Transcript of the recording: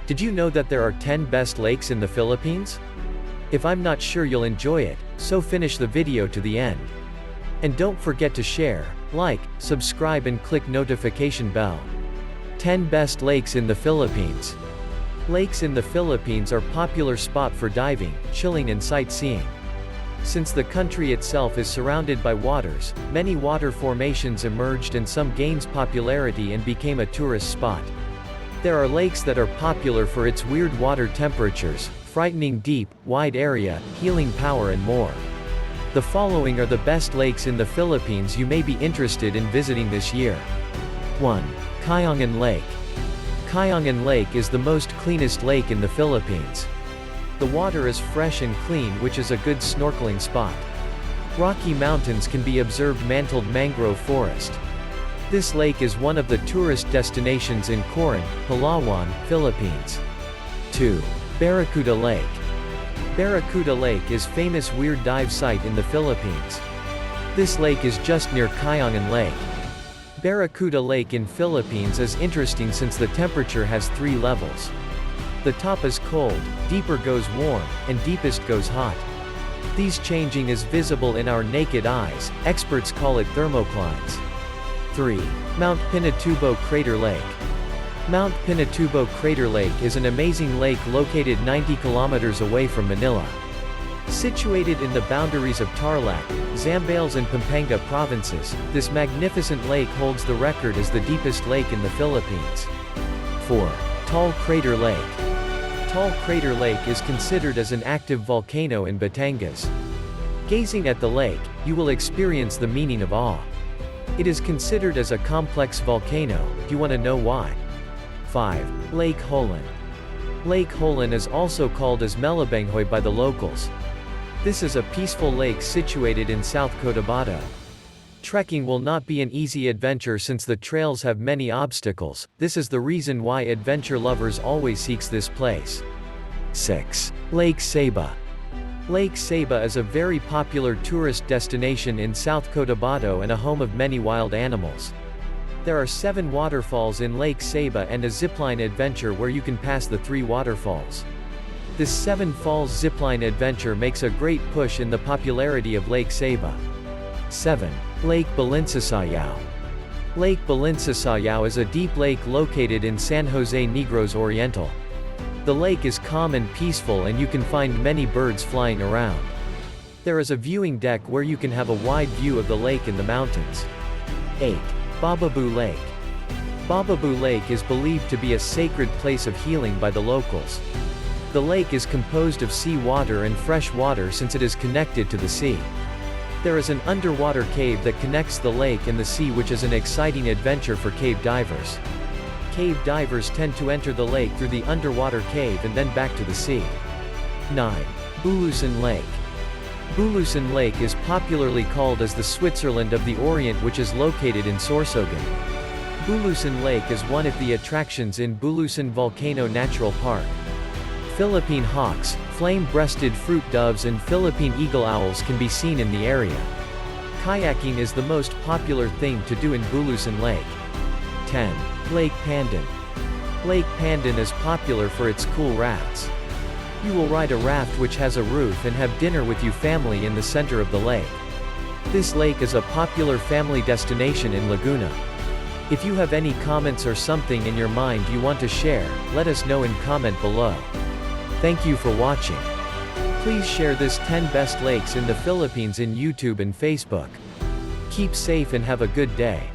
Did you know that there are 10 best lakes in the Philippines? If I'm not sure you'll enjoy it, so finish the video to the end. And don't forget to share, like, subscribe and click notification bell. 10 best lakes in the Philippines. Lakes in the Philippines are popular spot for diving, chilling and sightseeing. Since the country itself is surrounded by waters, many water formations emerged and some gains popularity and became a tourist spot. There are lakes that are popular for its weird water temperatures, frightening deep, wide area, healing power and more. The following are the best lakes in the Philippines you may be interested in visiting this year. 1. Kyong Lake. Kyong Lake is the most cleanest lake in the Philippines. The water is fresh and clean, which is a good snorkeling spot. Rocky mountains can be observed, mantled mangrove forest. This lake is one of the tourist destinations in Coron, Palawan, Philippines. 2. Barracuda Lake. Barracuda Lake is famous weird dive site in the Philippines. This lake is just near Kyong Lake. Barracuda Lake in Philippines is interesting since the temperature has 3 levels. The top is cold, deeper goes warm, and deepest goes hot. These changing is visible in our naked eyes, experts call it thermoclines. 3. Mount Pinatubo Crater Lake. Mount Pinatubo Crater Lake is an amazing lake located 90 kilometers away from Manila. Situated in the boundaries of Tarlac, Zambales and Pampanga provinces, this magnificent lake holds the record as the deepest lake in the Philippines. 4. Tall Crater Lake. Tall Crater Lake is considered as an active volcano in Batangas. Gazing at the lake, you will experience the meaning of awe. It is considered as a complex volcano. Do you want to know why? 5. Lake Holland. Lake Holland is also called as Melabanghoy by the locals. This is a peaceful lake situated in South Cotabato. Trekking will not be an easy adventure since the trails have many obstacles. This is the reason why adventure lovers always seeks this place. 6. Lake Ceba. Lake Ceba is a very popular tourist destination in South Cotabato and a home of many wild animals. There are 7 waterfalls in Lake Ceba and a zipline adventure where you can pass the 3 waterfalls. This 7 falls zipline adventure makes a great push in the popularity of Lake Ceba. 7. Lake Balencia. Lake Balencia is a deep lake located in San Jose Negros Oriental. The lake is calm and peaceful and you can find many birds flying around. There is a viewing deck where you can have a wide view of the lake and the mountains. 8. Bababu Lake. Bababu Lake is believed to be a sacred place of healing by the locals. The lake is composed of sea water and fresh water since it is connected to the sea. There is an underwater cave that connects the lake and the sea, which is an exciting adventure for cave divers. Cave divers tend to enter the lake through the underwater cave and then back to the sea. 9. Bulusan Lake. Bulusan Lake is popularly called as the Switzerland of the Orient, which is located in Sorsogon. Bulusan Lake is one of the attractions in Bulusan Volcano Natural Park. Philippine hawks, flame-breasted fruit doves and Philippine eagle owls can be seen in the area. Kayaking is the most popular thing to do in Bulusan Lake. 10. Lake Panden. Lake Panden is popular for its cool rafts. You will ride a raft which has a roof and have dinner with your family in the center of the lake. This lake is a popular family destination in Laguna. If you have any comments or something in your mind you want to share, let us know in comment below. Thank you for watching. Please share this 10 best lakes in the Philippines in YouTube and Facebook. Keep safe and have a good day.